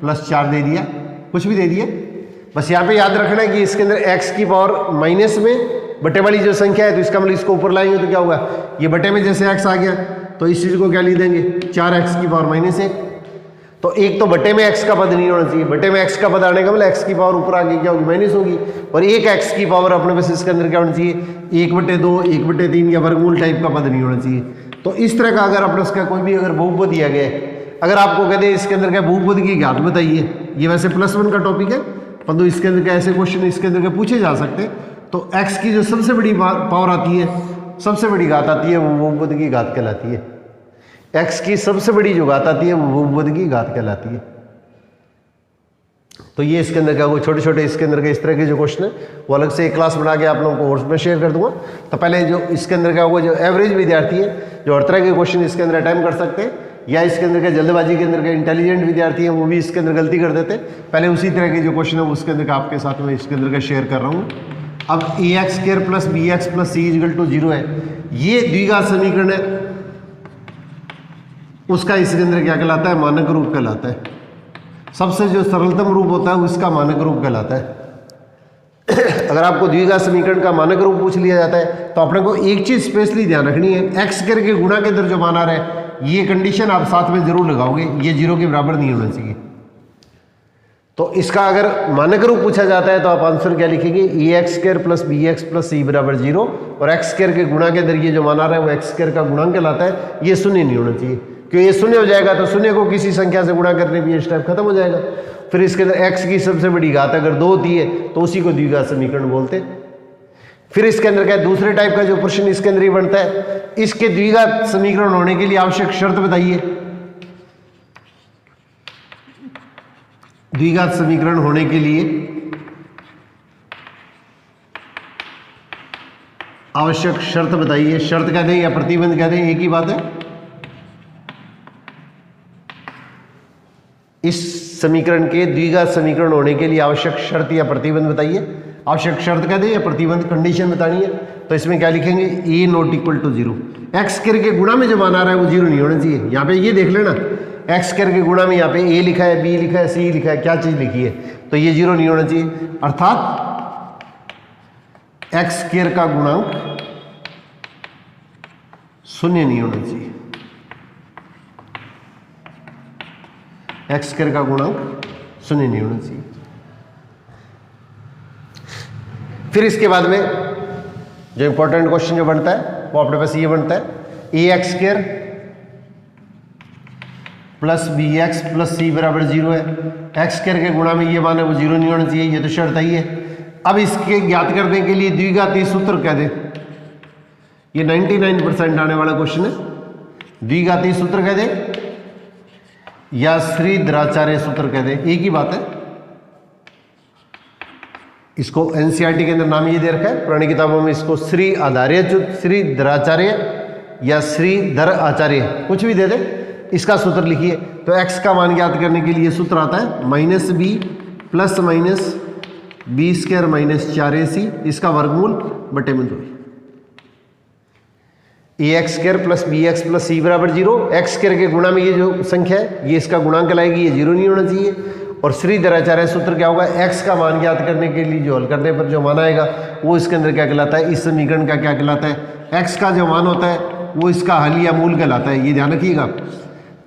+ 4 दे दिया, कुछ भी दे दिया, बस यहाँ पे याद रखना है कि इसके अंदर x³ माइनस में बटे वाली जो संख्या है तो इसका मतलब इसको ऊपर लाएंगे तो क्या होगा, ये बटे में जैसे x आ गया तो इस चीज़ को क्या लिख देंगे, 4x³ - 1। तो एक तो बटे में x का पद नहीं होना चाहिए, बटे में x का पद आने का मतलब x की पावर ऊपर आगे क्या होगी, माइनस होगी। और एक x की पावर अपने पास इसके अंदर क्या होना चाहिए, 1/2 1/3 या वर्गमूल टाइप का पद नहीं होना चाहिए। तो इस तरह का अगर अपने इसका कोई भी अगर बहुपद दिया गया है, अगर आपको कहते हैं इसके अंदर क्या बहुपद की घात बताइए, ये वैसे +1 का टॉपिक है परंतु इसके अंदर क्या ऐसे क्वेश्चन इसके अंदर क्या पूछे जा सकते हैं। तो x की जो सबसे बड़ी पावर आती है, सबसे बड़ी घात आती है वो बहुपद की घात कहलाती है। x की सबसे बड़ी जो घात आती है वो बहुपद की घात कहलाती है। तो ये इसके अंदर क्या होगा, छोटे छोटे इसके अंदर के इस तरह के जो क्वेश्चन है वो अलग से एक क्लास बना के आप लोगों को कोर्स में शेयर कर दूंगा। तो पहले जो इसके अंदर क्या होगा, जो एवरेज विद्यार्थी है जो हर तरह के क्वेश्चन इसके अंदर अटेम्प्ट कर सकते हैं, या इसके अंदर के जल्दबाजी के अंदर के इंटेलिजेंट विद्यार्थी हैं वो भी इसके अंदर गलती कर देते हैं, पहले उसी तरह के जो क्वेश्चन है उसके अंदर का आपके साथ में इसके अंदर का शेयर कर रहा हूँ। अब ax² + bx + c = 0 है, ये द्विघात समीकरण है, उसका इसके अंदर क्या कहलाता है, मानक रूप कहलाता है। सबसे जो सरलतम रूप होता है उसका मानक रूप कहलाता है। अगर आपको द्विघात समीकरण का मानक रूप पूछ लिया जाता है तो अपने को एक चीज स्पेशली ध्यान रखनी है, एक्स करके गुणा के अंदर जो मान आ रहा है ये कंडीशन आप साथ में जरूर लगाओगे, ये 0 के बराबर नहीं होना चाहिए। तो इसका अगर मानक रूप पूछा जाता है तो आप आंसर क्या लिखेंगे, A X square plus B X plus C बराबर 0, और एक्स स्क्वायर के गुणा के अंदर ये जो मान आ रहा है वो एक्स स्क्वायर का गुणांक कहलाता है, ये शून्य नहीं होना चाहिए, क्योंकि ये शून्य हो जाएगा तो शून्य को किसी संख्या से गुणा करने पर ये स्टेप खत्म हो जाएगा। फिर इसके अंदर x की सबसे बड़ी घात अगर 2 होती है तो उसी को द्विघात समीकरण बोलते हैं। फिर इसके अंदर क्या दूसरे टाइप का जो प्रश्न इसके अंदर ही बनता है, इसके द्विघात समीकरण होने के लिए आवश्यक शर्त बताइए। द्विघात समीकरण होने के लिए आवश्यक शर्त बताइए। शर्त कह दें या प्रतिबंध कह दें, एक ही बात है। इस समीकरण के द्विघात समीकरण होने के लिए आवश्यक शर्त या प्रतिबंध बताइए। आवश्यक शर्त कह दें या प्रतिबंध, कंडीशन बतानी है, तो इसमें क्या लिखेंगे, A not equal to 0। X square के गुणा में जो मान आ रहा है वो 0 नहीं होना चाहिए। यहाँ पे ये देख लेना, एक्स स्क्वायर के गुणा में यहाँ पे ए लिखा है, बी लिखा है, सी लिखा है, क्या चीज लिखी है, तो ये 0 नहीं होना चाहिए। अर्थात एक्स स्क्वायर का गुणांक 0 नहीं होना चाहिए। एक्स स्क्वायर का गुणांक 0 नहीं होना चाहिए। फिर इसके बाद में जो इंपॉर्टेंट क्वेश्चन जो बनता है वो अपने पास ये बनता है, A X square plus B X plus C बराबर 0 है। एक्स स्क्वायर के गुणा में ये मान है वो 0 नहीं होना चाहिए, ये तो शर्त ही है। अब इसके ज्ञात करने के लिए द्विघाती सूत्र कह दें, ये 99% आने वाला क्वेश्चन है। द्विघाती सूत्र कह दें या श्रीधराचार्य सूत्र कह दें, एक ही बात है। इसको एनसीईआरटी के अंदर नाम ये दे रखा है, पुरानी किताबों में इसको श्रीधराचार्य या श्रीधर आचार्य कुछ भी दे दे, इसका सूत्र लिखिए। तो x का मान ज्ञात करने के लिए सूत्र आता है -b plus minus B square minus 4ac, इसका वर्गमूल बटे में 2। A X square plus B X plus C बराबर 0, एक्स स्क्वायर के गुणा में ये जो संख्या है ये इसका गुणांक लाएगी, ये 0 नहीं होना चाहिए। और श्रीधराचार्य सूत्र क्या होगा, x का मान ज्ञात करने के लिए जो हल करने पर जो मान आएगा वो इसके अंदर क्या कहलाता है, इस समीकरण का क्या कहलाता है, x का जो मान होता है वो इसका हल या मूल कहलाता है, ये ध्यान रखिएगा।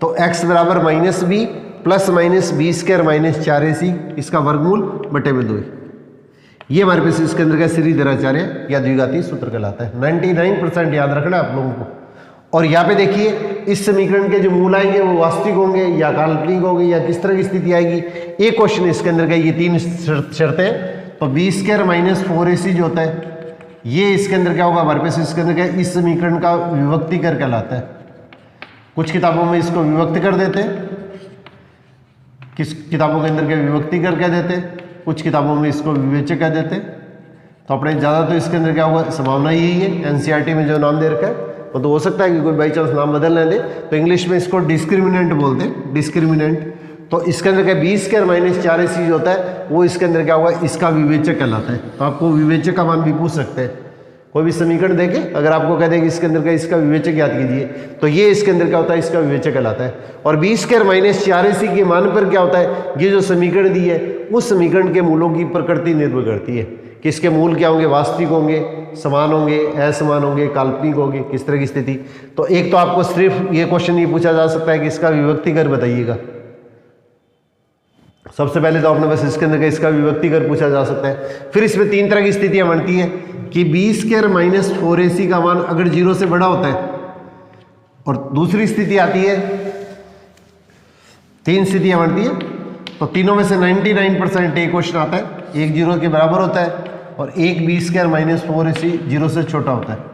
तो x बराबर -b plus minus B square minus 4ac, इसका वर्गमूल बटे में 2। ये हमारे पास इसके अंदर का श्रीधराचार्य या द्विघाती सूत्र कहलाता है। 99% याद रखना आप लोगों को। और यहाँ पे देखिए इस समीकरण के जो मूल आएंगे वो वास्तविक होंगे या काल्पनिक होंगे या किस तरह की स्थिति आएगी, एक क्वेश्चन इसके अंदर का ये 3 शर्तें। तो बी स्क्वायर माइनस 4ac जो होता है ये इसके अंदर क्या होगा, हमारे पास इसके अंदर क्या, इस समीकरण का विभक्ति कर कहलाता है। कुछ किताबों में इसको विभक्ति कर देते हैं, किस किताबों के अंदर क्या विभक्ति कर कह देते, कुछ किताबों में इसको विवेचक कह देते। तो अपने ज़्यादा तो इसके अंदर क्या होगा, संभावना यही है एनसीईआरटी में जो नाम दे रखा है, वो तो हो सकता है कि कोई बाई चांस नाम बदलने दे, तो इंग्लिश में इसको डिस्क्रिमिनेंट बोलते हैं, डिस्क्रिमिनेंट। तो इसके अंदर क्या बी स्क्वायर माइनस 4ac जो होता है वो इसके अंदर क्या होगा, इसका विवेचक कहलाता है। तो आपको विवेचक का मान भी पूछ सकते हैं, कोई भी समीकरण देके अगर आपको कह दें कि इसके अंदर का इसका विवेचक याद कीजिए, तो ये इसके अंदर क्या होता है, इसका विवेचक कहलाता है। और बी स्क्वायर माइनस 4ac के मान पर क्या होता है, ये जो समीकरण दी है उस समीकरण के मूलों की प्रकृति निर्भर करती है कि इसके मूल क्या होंगे, वास्तविक होंगे, समान होंगे, असमान होंगे, काल्पनिक होंगे, किस तरह की स्थिति। तो एक तो आपको सिर्फ ये क्वेश्चन ये पूछा जा सकता है कि इसका विभक्ति कर बताइएगा। सबसे पहले तो आपने बस इसके अंदर का इसका विभक्ति कर पूछा जा सकता है। फिर इसमें 3 तरह की स्थितियां बनती है कि बी स्क्वायर माइनस 4ac का मान अगर 0 से बड़ा होता है, और दूसरी स्थिति आती है, 3 स्थितियां बनती है। तो तीनों में से 99% एक क्वेश्चन आता है, एक 0 के बराबर होता है और एक बी स्क्वायर माइनस 4ac 0 से छोटा होता है।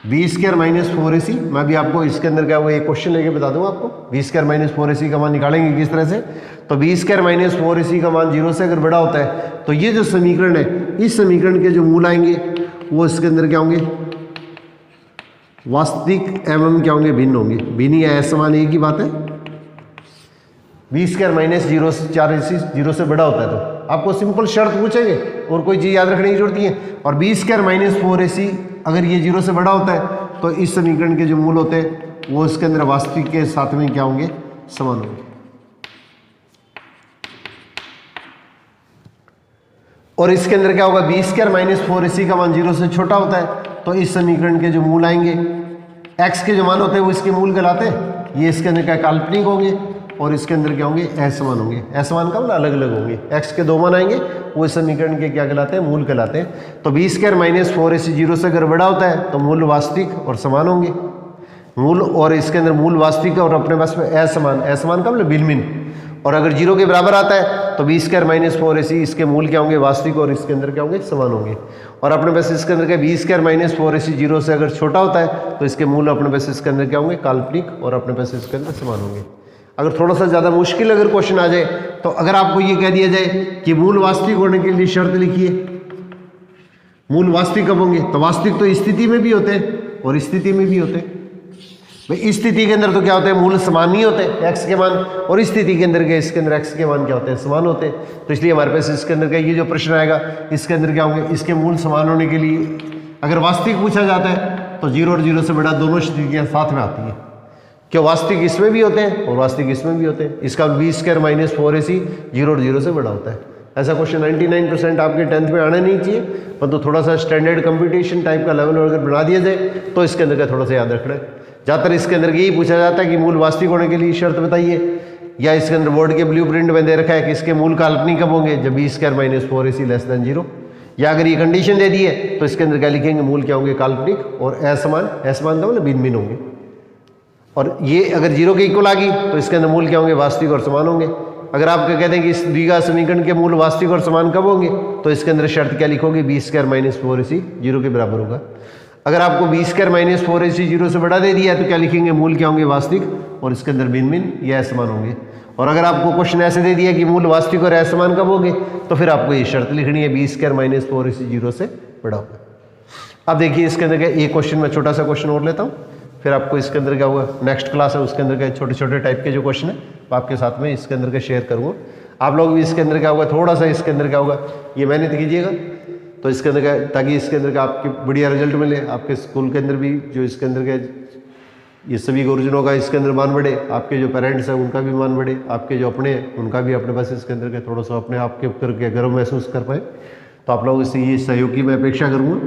बी स्क्वायर माइनस 4ac, मैं भी आपको इसके अंदर क्या वो एक क्वेश्चन लेके बता दूंगा आपको, बी स्क्वायर माइनस 4ac का मान निकालेंगे किस तरह से। तो बी स्क्वायर माइनस 4ac का मान 0 से अगर बड़ा होता है तो ये जो समीकरण है, इस समीकरण के जो मूल आएंगे वो इसके अंदर क्या होंगे, वास्तविक एवं क्या होंगे, भिन्न होंगे। भिन्न या असमान एक ही बात है। बी स्क्वायर माइनस 4ac 0 से बड़ा होता है तो आपको सिंपल शर्त पूछेंगे और कोई चीज़ याद रखने की जरूरत नहीं है। और बी स्क्वायर माइनस 4ac अगर ये 0 से बड़ा होता है तो इस समीकरण के जो मूल होते हैं वो इसके अंदर वास्तविक के साथ में क्या होंगे, समान होंगे। और इसके अंदर क्या होगा, बी स्क्वायर माइनस 4ac का मान 0 से छोटा होता है, तो इस समीकरण के जो मूल आएंगे, x के जो मान होते हैं वो इसके मूल कहलाते हैं, ये इसके अंदर क्या काल्पनिक होंगे और इसके अंदर क्या होंगे, असमान होंगे। असमान का मतलब अलग अलग होंगे, x के 2 मान आएंगे वो इस समीकरण के क्या कहलाते हैं, मूल कहलाते हैं। तो बी स्क्वायर माइनस 4ac 0 से अगर बड़ा होता है तो मूल वास्तविक और समान होंगे, मूल और इसके अंदर मूल वास्तविक और अपने पास में असमान, असमान का मतलब भिन्न, और अगर 0 के बराबर आता है तो बी स्क्वायर माइनस 4ac इसके मूल क्या होंगे, वास्तविक और इसके अंदर क्या होंगे, समान होंगे। और अपने पास इसके अंदर क्या, बी स्क्वायर माइनस 4ac 0 से अगर छोटा होता है तो इसके मूल अपने पास इसके अंदर क्या होंगे, काल्पनिक और अपने पास इसके अंदर समान होंगे। अगर थोड़ा सा ज़्यादा मुश्किल अगर क्वेश्चन आ जाए तो अगर आपको ये कह दिया जाए कि मूल वास्तविक होने के लिए शर्त लिखिए, मूल वास्तविक कब होंगे, तो वास्तविक तो स्थिति में भी होते हैं और स्थिति में भी होते हैं। भाई स्थिति के अंदर तो क्या होते हैं, मूल समान नहीं होते x के मान, और स्थिति के अंदर के इसके अंदर x के मान क्या होते हैं, समान होते हैं। तो इसलिए हमारे पास इसके अंदर का ये जो प्रश्न आएगा इसके अंदर क्या होंगे, इसके मूल समान होने के लिए अगर वास्तविक पूछा जाता है तो 0 और 0 से बड़ा दोनों स्थितियाँ साथ में आती है, क्यों वास्तविक इसमें भी होते हैं और वास्तविक इसमें भी होते हैं। इसका बी स्क्वायर माइनस 4ac 0 और 0 से बड़ा होता है। ऐसा क्वेश्चन 99% आपके 10th में आना नहीं चाहिए, परंतु थोड़ा सा स्टैंडर्ड कंपटीशन टाइप का लेवल अगर बना दिया जाए तो इसके अंदर का थोड़ा सा याद रखना है। ज़्यादातर इसके अंदर यही पूछा जाता है कि मूल वास्तविक होने के लिए शर्त बताइए, या इसके अंदर बोर्ड के ब्लूप्रिंट में दे रखा है कि इसके मूल काल्पनिक कब होंगे, जब b square minus 4ac less than 0, या अगर ये कंडीशन दे दी है तो इसके अंदर क्या लिखेंगे, मूल क्या होंगे, काल्पनिक और असमान, असमान का मतलब भिन्न भिन्न होंगे। और ये अगर 0 के इक्वल आ गई तो इसके अंदर मूल क्या होंगे, वास्तविक और समान होंगे। अगर आप कहते हैं कि इस द्विघात समीकरण के मूल वास्तविक और समान कब होंगे, तो इसके अंदर शर्त क्या लिखोगे, बी स्क्वायर माइनस 4ac 0 के बराबर होगा। अगर आपको बी स्क्वायर माइनस 4ac 0 से बड़ा दे दिया है तो क्या लिखेंगे, मूल क्या होंगे, वास्तविक और इसके अंदर भिन्न भिन्न या असमान होंगे। और अगर आपको क्वेश्चन ऐसे दे दिया कि मूल वास्तविक और असमान कब होंगे, तो फिर आपको ये शर्त लिखनी है, बी स्क्वायर माइनस 4ac 0 से बड़ा होगा। अब देखिए इसके अंदर क्या, एक क्वेश्चन में छोटा सा क्वेश्चन और लेता हूँ, फिर आपको इसके अंदर क्या होगा, नेक्स्ट क्लास है उसके अंदर के छोटे छोटे टाइप के जो क्वेश्चन है आपके साथ में इसके अंदर का शेयर करूँगा। आप लोग भी इसके अंदर क्या होगा, थोड़ा सा इसके अंदर क्या होगा, ये मेहनत कीजिएगा तो इसके अंदर का, ताकि इसके अंदर का आपके बढ़िया रिजल्ट मिले। आपके स्कूल के अंदर भी जो इसके अंदर का ये सभी गुरुजनों का इसके अंदर मान बढ़े, आपके जो पेरेंट्स हैं उनका भी मान बढ़े, आपके जो अपने हैं उनका भी अपने पास इसके अंदर के थोड़ा सा अपने आप के ऊपर के गर्व महसूस कर पाए। तो आप लोग इससे ये सहयोग की मैं अपेक्षा करूँगा,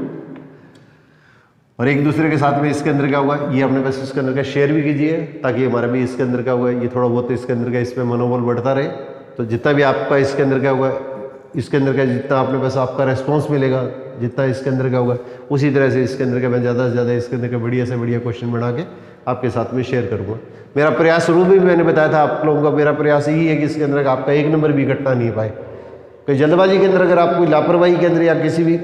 और एक दूसरे के साथ में इसके अंदर क्या होगा, ये अपने पास इसके अंदर का शेयर भी कीजिए, ताकि हमारा भी इसके अंदर क्या होगा, ये थोड़ा बहुत इसके अंदर का इसमें मनोबल बढ़ता रहे। तो जितना भी आपका इसके अंदर क्या होगा, इसके अंदर का जितना अपने पास आपका रेस्पॉन्स मिलेगा, जितना इसके अंदर का होगा, उसी तरह से इसके अंदर का मैं ज़्यादा से ज़्यादा इसके अंदर का बढ़िया से बढ़िया क्वेश्चन बना के आपके साथ में शेयर करूँगा। मेरा प्रयास शुरू में भी मैंने बताया था आप लोगों का, मेरा प्रयास यही है कि इसके अंदर का आपका 1 नंबर भी घटना नहीं पाए। कोई जल्दबाजी के अंदर अगर आप कोई लापरवाही के अंदर या किसी भी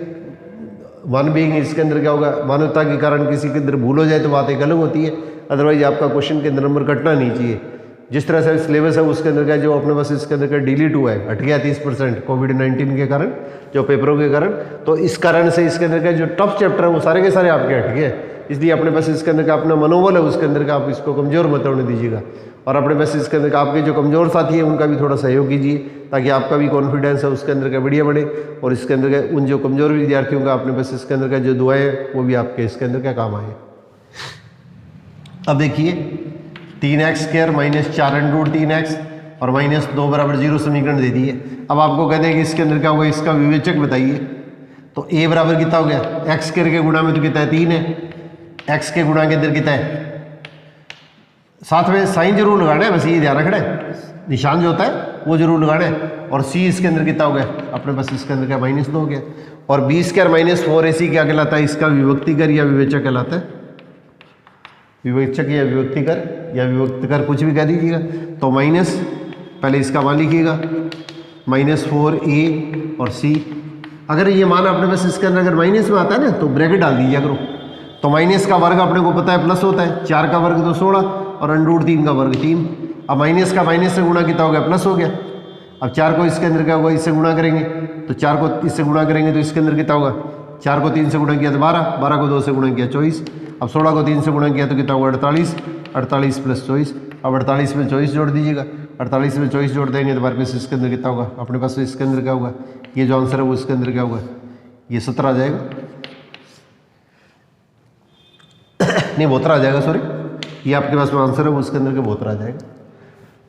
मानवीय इसके अंदर क्या होगा, मानवता के कारण किसी के अंदर भूल हो जाए तो बात एक अलग होती है, अदरवाइज आपका क्वेश्चन के अंदर नंबर कटना नहीं चाहिए। जिस तरह से सिलेबस है उसके अंदर का जो अपने पास इसके अंदर का डिलीट हुआ है, हट गया 30% कोविड-19 के कारण, जो पेपरों के कारण, तो इस कारण से इसके अंदर का जो टफ चैप्टर है वो सारे के सारे आपके हट गए। इसलिए अपने पास इसके अंदर का अपना मनोबल है उसके अंदर का आप इसको कमज़ोर मत होने दीजिएगा, और अपने पास इसके अंदर का आपके जो कमज़ोर साथी है उनका भी थोड़ा सहयोग कीजिए, ताकि आपका भी कॉन्फिडेंस है उसके अंदर का बढ़िया बढ़े, और इसके अंदर का उन जो कमज़ोर विद्यार्थियों का अपने पास इसके अंदर का जो दुआएं हैं वो भी आपके इसके अंदर का काम आए। अब देखिए 3x² माइनस 4√3x और माइनस 2 बराबर 0 समीकरण दे दिए। अब आपको कहते हैं कि इसके अंदर क्या होगा, इसका विवेचक बताइए। तो a बराबर कितना हो गया, x के गुणा में तो कितना है, 3 है, x के गुणा के अंदर कितना है, साथ में साइन जरूर लगाना है, बस ये ध्यान रखना है, निशान जो होता है वो जरूर लगाना है। और c इसके अंदर कितना हो गया, अपने पास इसके अंदर क्या -2 हो गया। और बी स्क्वायर माइनस 4ac क्या कहलाता है, इसका विभक्तिकर या विवेचक कहलाता है, विवेचक या विभक्तिकर कुछ भी कह दीजिएगा। तो माइनस पहले इसका मान लिखिएगा, -4a और c। अगर ये मान अपने पास इसके अंदर अगर माइनस में आता है ना तो ब्रैकेट डाल दीजिए करो। तो माइनस का वर्ग अपने को पता है प्लस होता है, 4 का वर्ग तो 16 और √3 का वर्ग 3। अब माइनस का माइनस से गुणा कितना हो गया, प्लस हो गया। अब 4 को इसके अंदर क्या होगा, इससे गुणा करेंगे, तो 4 को इससे गुणा करेंगे तो इसके अंदर कितना होगा, 4 को 3 से गुणा किया तो 12, 12 को 2 से गुणा किया 24। अब 16 को 3 से गुणा किया तो कितना होगा, 48, 48 + 24। अब 48 में 24 जोड़ दीजिएगा, 48 में 24 जोड़ देंगे तो हमारे पास इसके अंदर कितना होगा, अपने पास इसके अंदर क्या होगा, ये जो आंसर है वो इसके अंदर क्या होगा, ये 17 आ जाएगा, नहीं 72 आ जाएगा, सॉरी, ये आपके पास में आंसर है वो उसके अंदर के 72 आ जाएगा।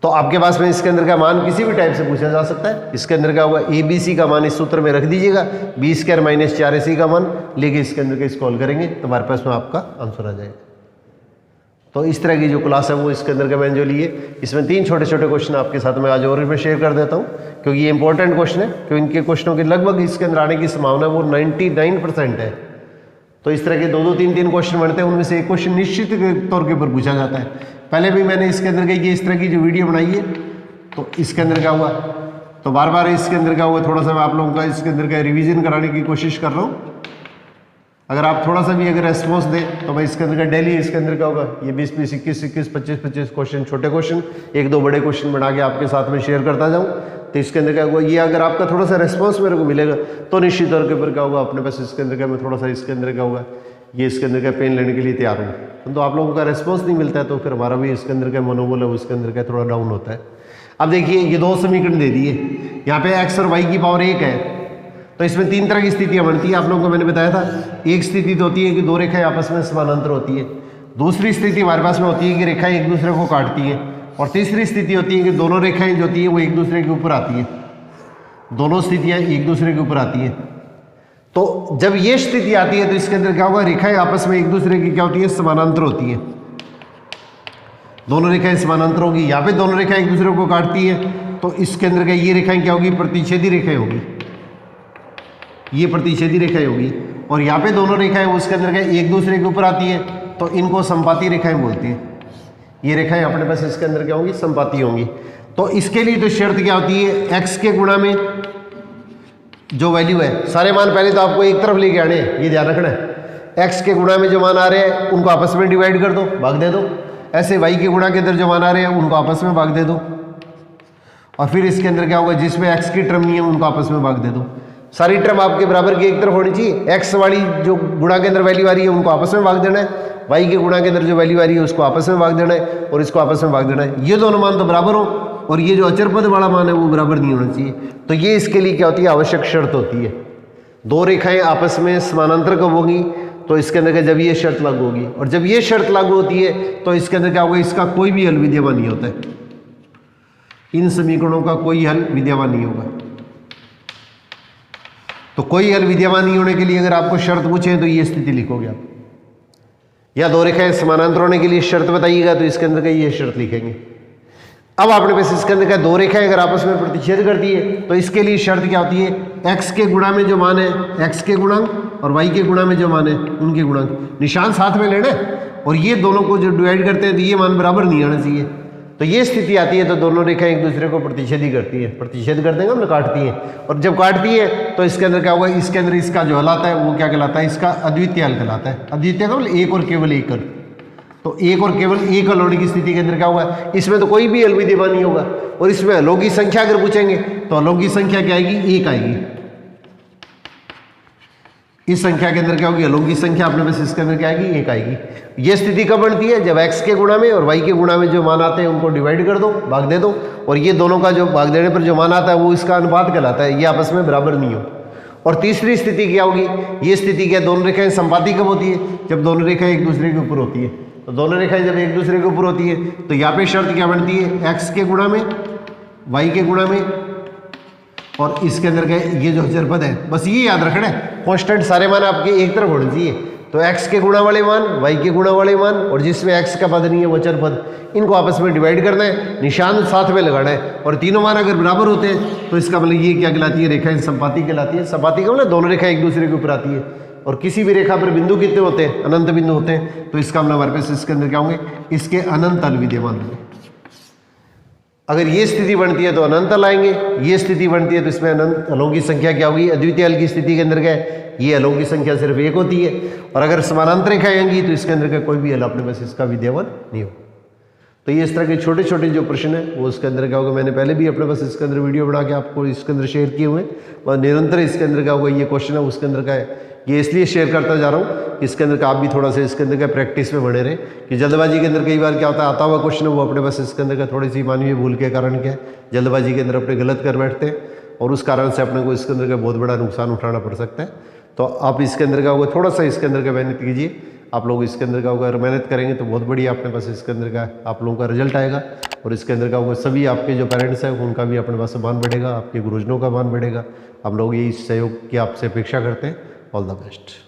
तो आपके पास में इसके अंदर का मान किसी भी टाइप से पूछा जा सकता है। इसके अंदर का होगा ABC का मान इस सूत्र में रख दीजिएगा, B² - 4AC का मान लेके इसके अंदर का इसको हल करेंगे तो हमारे पास में आपका आंसर आ जाएगा। तो इस तरह की जो क्लास है वो इसके अंदर का मैंने जो लिए, इसमें 3 छोटे छोटे क्वेश्चन आपके साथ में आज और मैं शेयर कर देता हूँ, क्योंकि ये इंपॉर्टेंट क्वेश्चन है, क्योंकि इनके क्वेश्चनों की लगभग इसके अंदर आने की संभावना वो 99% है। तो इस तरह के 2-2, 3-3 क्वेश्चन बनते हैं, उनमें से एक क्वेश्चन निश्चित तौर के ऊपर पूछा जाता है। पहले भी मैंने इसके अंदर का ये इस तरह की जो वीडियो बनाई है, तो इसके अंदर क्या हुआ, तो बार बार इसके अंदर क्या हुआ, थोड़ा सा मैं आप लोगों का इसके अंदर का रिवीजन कराने की कोशिश कर रहा हूँ। अगर आप थोड़ा सा भी अगर रेस्पॉन्स दें तो मैं इसके अंदर का डेली इसके अंदर क्या होगा, ये 20-20, 21-21, 25-25 क्वेश्चन, छोटे क्वेश्चन, 1-2 बड़े क्वेश्चन बना के आपके साथ में शेयर करता जाऊँ। तो इसके अंदर क्या होगा, ये अगर आपका थोड़ा सा रेस्पॉन्स मेरे को मिलेगा तो निश्चित तौर के ऊपर क्या होगा, अपने पास इसके अंदर का मैं थोड़ा सा इसके अंदर क्या होगा, ये इसके अंदर का पेन लेने के लिए तैयार हूँ। तो आप लोगों का रेस्पॉन्स नहीं मिलता है तो फिर हमारा भी इसके अंदर का मनोबल है उसके अंदर का थोड़ा डाउन होता है। अब देखिए ये 2 समीकरण दे दिए, यहाँ पे x और y की पावर 1 है, तो इसमें 3 तरह की स्थितियां बनती है। आप लोगों को मैंने बताया था, एक स्थिति तो होती है कि 2 रेखाएं आपस में समानांतर होती है, दूसरी स्थिति हमारे पास में होती है कि रेखाएं एक दूसरे को काटती हैं, और तीसरी स्थिति होती है कि दोनों रेखाएं जो होती है वो एक दूसरे के ऊपर आती हैं, दोनों स्थितियां एक दूसरे के ऊपर आती हैं। तो जब ये स्थिति आती है तो इसके अंदर क्या होगा, रेखाएं आपस में एक दूसरे की क्या होती है, समानांतर होती है, दोनों रेखाएं समानांतर होगी। यहाँ पे दोनों रेखाएं एक दूसरे को काटती हैं, तो इसके अंदर का ये रेखाएं क्या होगी, प्रतिच्छेदी रेखाएं होगी, ये प्रतिच्छेदी रेखाएं होगी। और यहाँ पे दोनों रेखाएं उसके अंदर का एक दूसरे के ऊपर आती है तो इनको संपाती रेखाएं बोलते हैं। ये रेखाएं अपने पास इसके अंदर क्या होंगी, संपाती होंगी। तो इसके लिए तो शर्त क्या होती है, x के गुणा में जो वैल्यू है, सारे मान पहले तो आपको एक तरफ लेके आने हैं, ये ध्यान रखना है। x के गुणा में जो मान आ रहे हैं उनको आपस में डिवाइड कर दो, भाग दे दो। ऐसे y के गुणा के अंदर जो मान आ रहे हैं उनको आपस में भाग दे दो, और फिर इसके अंदर क्या होगा, जिसमें x की टर्म नहीं है उनको आपस में भाग दे दो। सारी टर्म आपके बराबर की एक तरफ होनी चाहिए। x वाली जो गुणा के अंदर वैल्यू आ रही है उनको आपस में भाग देना है, y के गुणा के अंदर जो वैल्यू आ रही है उसको आपस में भाग देना है, और इसको आपस में भाग देना है। ये दोनों मान तो बराबर हो, और ये जो अचर पद वाला मान है वो बराबर नहीं होना चाहिए। तो ये इसके लिए क्या होती है, आवश्यक शर्त होती है। 2 रेखाएं आपस में समानांतर कब होगी, तो इसके अंदर जब ये शर्त लागू होगी, और जब ये शर्त लागू होती है तो इसके अंदर क्या होगा, इसका कोई भी हल विद्यमान नहीं होता है, इन समीकरणों का कोई हल विद्यमान नहीं होगा। तो कोई हल विद्यमान नहीं होने के लिए अगर आपको शर्त पूछे तो ये स्थिति लिखोगे आप, या 2 रेखाएं समानांतर होने के लिए शर्त बताइएगा तो इसके अंदर का ये शर्त लिखेंगे। अब आपने पास इसके अंदर का 2 रेखाएं अगर आपस में प्रतिच्छेद करती है तो इसके लिए शर्त क्या होती है, x के गुणा में जो मान है x के गुणांक, और y के गुणा में जो मान है उनके गुणांक, निशान साथ में लेना है, और ये दोनों को जो डिवाइड करते हैं तो ये मान बराबर नहीं आना चाहिए। तो ये स्थिति आती है तो दोनों रेखाएं एक दूसरे को प्रतिच्छेदी करती है, प्रतिच्छेद कर देंगे हम, काटती है, और जब काटती है तो इसके अंदर क्या होगा, इसके अंदर इसका जो हल आता है वो क्या कहलाता है, इसका अद्वितीय हल कहलाता है। अद्वितीय का एक और केवल एक हल, तो एक और केवल एक हल होने की स्थिति के अंदर क्या होगा, इसमें तो कोई भी हल विद्यमान नहीं होगा, और इसमें हलों की संख्या अगर पूछेंगे तो हलों की संख्या क्या आएगी, 1 आएगी। इस संख्या के अंदर क्या होगी, हलों की संख्या अपने पास इसके अंदर क्या आएगी, 1 आएगी। ये स्थिति कब बनती है, जब x के गुणा में और y के गुणा में जो मान आते हैं उनको डिवाइड कर दो, भाग दे दो, और ये दोनों का जो भाग देने पर जो मान आता है वो इसका अनुपात कहलाता है, ये आपस में बराबर नहीं हो। और तीसरी स्थिति क्या होगी, ये स्थिति क्या, दोनों रेखाएं संपाती कब होती है, जब दोनों रेखाएं एक दूसरे के ऊपर होती है। तो दोनों रेखाएं जब एक दूसरे के ऊपर होती है तो यहाँ पे शर्त क्या बनती है, x के गुणा में, y के गुणा में, और इसके अंदर का ये जो अचर पद है, बस ये याद रखना है, कांस्टेंट सारे मान आपके एक तरफ होने चाहिए। तो x के गुणा वाले मान, y के गुणा वाले मान, और जिसमें x का पद नहीं है वो अचर पद, इनको आपस में डिवाइड करना है, निशान साथ में लगाना है, और तीनों मान अगर बराबर होते हैं तो इसका मतलब ये क्या कहलाती है, रेखाएं संपाती कहलाती है। संपाती का मतलब दोनों रेखाएं एक दूसरे के ऊपर आती है, और किसी भी रेखा पर बिंदु कितने होते हैं, अनंत बिंदु होते हैं, तो इसका मतलब हमारे पास इसके अंदर क्या होंगे, इसके अनंत हल विद्यमान होंगे। अगर ये स्थिति बनती है तो अनंत हल आएंगे, ये स्थिति बनती है तो इसमें अनंत हलों की संख्या क्या होगी, अद्वितीय हल की स्थिति के अंदर क्या है, ये हलों की संख्या सिर्फ 1 होती है। और अगर समानांतर रेखाएं आएंगी तो इसके अंदर का कोई भी हल अपने पास इसका विद्यमान नहीं हो। तो ये इस तरह के छोटे छोटे जो प्रश्न है वो इसके अंदर क्या होगा, मैंने पहले भी अपने पास इसके अंदर वीडियो बना के आपको इसके अंदर शेयर किए हुए हैं, और निरंतर इसके अंदर क्या होगा, ये क्वेश्चन है उसके अंदर का है, ये इसलिए शेयर करता जा रहा हूँ इसके अंदर का आप भी थोड़ा सा इसके अंदर का प्रैक्टिस में बने रहे, कि जल्दबाजी के अंदर कई बार क्या होता है, आता हुआ क्वेश्चन है वो अपने पास इसके अंदर का थोड़ी सी मानवीय भूल के कारण क्या है, जल्दबाजी के अंदर अपने गलत कर बैठते हैं, और उस कारण से अपने को इसके अंदर का बहुत बड़ा नुकसान उठाना पड़ सकता है। तो आप इसके अंदर का होगा थोड़ा सा इसके अंदर का मेहनत कीजिए, आप लोग इसके अंदर का अगर मेहनत करेंगे तो बहुत बढ़िया अपने पास इसके अंदर का आप लोगों का रिजल्ट आएगा। और इसके अंदर का सभी आपके जो पेरेंट्स हैं उनका भी अपने पास मान बढ़ेगा, आपके गुरुजनों का मान बढ़ेगा। हम लोग यही सहयोग की आपसे अपेक्षा करते हैं। All the best.